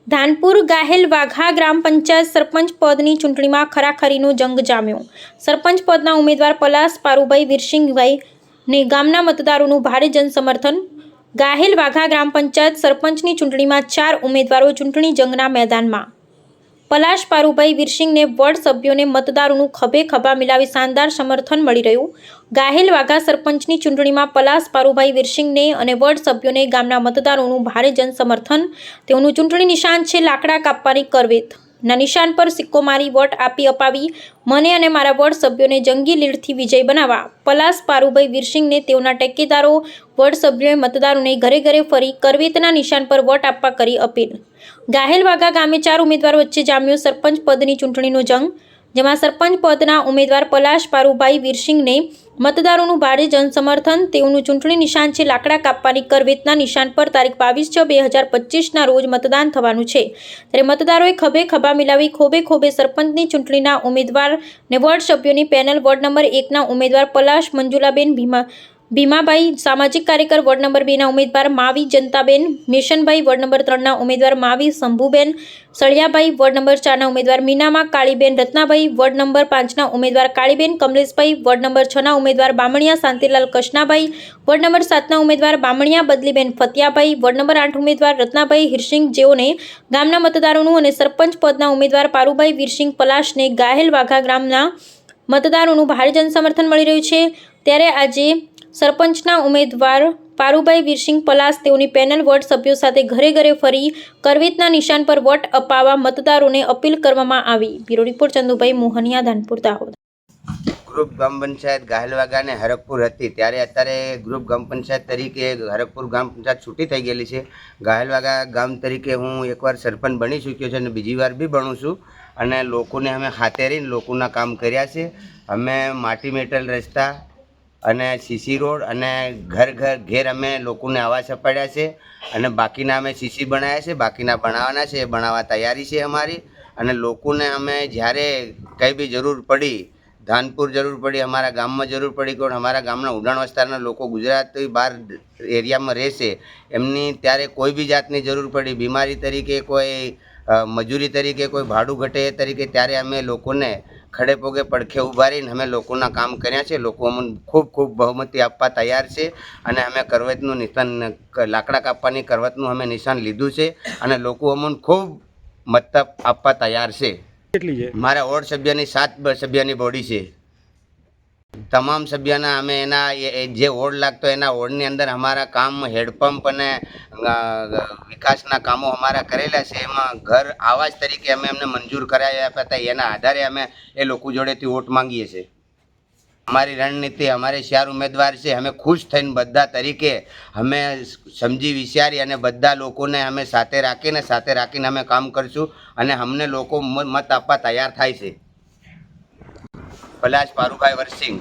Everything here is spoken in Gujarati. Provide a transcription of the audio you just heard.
ધાનપુર ગાહેલ વાઘા ગ્રામ પંચાયત સરપંચ પદની ચૂંટણીમાં ખરાખરીનો જંગ જામ્યો. સરપંચ પદના ઉમેદવાર પલાસ પારુભાઈ વિરસિંગભાઈને ગામના મતદારોનું ભારે જનસમર્થન. ગાહેલ વાઘા ગ્રામ પંચાયત સરપંચની ચૂંટણીમાં 4 ઉમેદવારો ચૂંટણી જંગના મેદાનમાં. પલાશ પારુભાઈ વિરસિંગને વોર્ડ સભ્યોને મતદારોનું ખભે ખભા મિલાવી શાનદાર સમર્થન મળી રહ્યું. ગાહેલ વાઘા સરપંચની ચૂંટણીમાં પલાશ પારુભાઈ વિરસિંગને અને વોર્ડ સભ્યોને ગામના મતદારોનું ભારે જનસમર્થન. તેઓનું ચૂંટણી નિશાન છે લાકડા કાપવાની કરવેત ના નિશાન પર સિક્કો મારી વોટ આપી અપાવી મને અને મારા વોર્ડ સભ્યોને જંગી લીડથી વિજય બનાવવા. પલાશ પારુભાઈ વિરસિંગને તેઓના ટેકેદારો વોર્ડ સભ્યોએ મતદારોને ઘરે ઘરે ફરી કરવેતના નિશાન પર વોટ આપવા કરી અપીલ. ગાહેલ વાઘા ગામે 4 ઉમેદવારો વચ્ચે જામ્યો સરપંચ પદની ચૂંટણીનો જંગ, જેમાં સરપંચ પદના ઉમેદવાર પલાશ પારુભાઈ વિરસિંગને મતદારોનું ભારે જનસમર્થન. તેઓનું ચૂંટણી નિશાન છે લાકડા કાપવાની કરવેતના નિશાન પર તારીખ 22/6/2025ના રોજ મતદાન થવાનું છે. ત્યારે મતદારોએ ખભે ખભા મિલાવી ખોબે ખોબે સરપંચની ચૂંટણીના ઉમેદવાર ને વોર્ડ સભ્યોની પેનલ. વોર્ડ નંબર 1ના ઉમેદવાર પલાશ મંજુલાબેન ભીમાભાઈ, સામાજિક કાર્યકર વોર્ડ નંબર 2ના ઉમેદવાર માવી જનતાબેન મેશનભાઈ, વોર્ડ નંબર 3ના ઉમેદવાર માવી શંભુબેન સળિયાભાઈ, વોર્ડ નંબર 4ના ઉમેદવાર મીનામાં કાળીબેન રત્નાભાઈ, વોર્ડ નંબર 5ના ઉમેદવાર કાળીબેન કમલેશભાઈ, વોર્ડ નંબર 6ના ઉમેદવાર બામણિયા શાંતિલાલ કૃષ્ણાભાઈ, વોર્ડ નંબર 7ના ઉમેદવાર બામણિયા બદલીબેન ફતિયાભાઈ, વોર્ડ નંબર 8 ઉમેદવાર રત્નાભાઈ હિરસિંગ, જેઓને ગામના મતદારોનું અને સરપંચ પદના ઉમેદવાર પારુભાઈ વિરસિંગ પલાશને ગાહેલ વાઘા ગ્રામના મતદારોનું ભારે જનસમર્થન મળી રહ્યું છે. ત્યારે આજે સરપંચના ઉમેદવાર પારુભાઈ વિરસિંગ પલાસ તેઓની પેનલ વોર્ડ સભ્યો સાથે ઘરે ઘરે ફરી કરવેતના નિશાન પર વોટ અપાવવા મતદારોને અપીલ કરવામાં આવી. Bureau report Chandubhai Mohaniya, Dhanpur, Dahod. Group ગ્રામ પંચાયત ગાહેલ વાઘા અને હરકપુર હતી ત્યારે અત્યારે ગ્રુપ ગ્રામ પંચાયત તરીકે હરકપુર ગ્રામ પંચાયત છૂટી થઈ ગયેલી છે. ગાહેલ વાઘા ગામ તરીકે હું એકવાર સરપંચ બની ચૂક્યો છું અને બીજી વાર બી બનું છું અને લોકોને અમે હાથે રહીને લોકોના કામ કર્યા છે. અમે માટી મેટલ રસ્તા અને સીસી રોડ અને ઘેર અમે લોકોને આવાસ અપાડ્યા છે અને બાકીના અમે સીસી બનાવ્યા છે, બાકીના બનાવવાના છે, એ બનાવવા તૈયારી છે અમારી. અને લોકોને અમે જ્યારે કંઈ બી જરૂર પડી, ધાનપુર જરૂર પડી, અમારા ગામમાં જરૂર પડી, કોઈ અમારા ગામના ઉડાણ વિસ્તારના લોકો ગુજરાતથી બહાર એરિયામાં રહેશે એમની ત્યારે કોઈ બી જાતની જરૂર પડી, બીમારી તરીકે કોઈ મજૂરી તરીકે કોઈ ભાડું ઘટે એ તરીકે, ત્યારે અમે લોકોને ખડે પગે પડખે ઊભા રહીને અમે લોકોના કામ કર્યા છે. લોકો અમને ખૂબ ખૂબ બહુમતી આપવા તૈયાર છે અને અમે કરવેતનું નિશાન લાકડા કાપવાની કરવેતનું અમે નિશાન લીધું છે અને લોકો અમને ખૂબ મત આપવા તૈયાર છે. મારા વોર્ડ સભ્યની 7 સભ્યની બોડી છે. તમામ સભ્યના અમે એના જે વોર્ડ લાગતો એના વોર્ડની અંદર અમારા કામ હેડપંપ અને વિકાસના કામો અમારા કરેલા છે. એમાં ઘર આવાસ તરીકે અમે એમને મંજૂર કરાવી આપ્યા હતા. એના આધારે અમે એ લોકો જોડેથી વોટ માંગીએ છીએ. અમારી રણનીતિ, અમારે 4 ઉમેદવાર છે. અમે ખુશ થઈને બધા તરીકે અમે સમજી વિચારી અને બધા લોકોને અમે સાથે રાખીને અમે કામ કરીશું અને અમને લોકો મત આપવા તૈયાર થાય છે. પલાશ પારુભાઈ વિરસિંગ.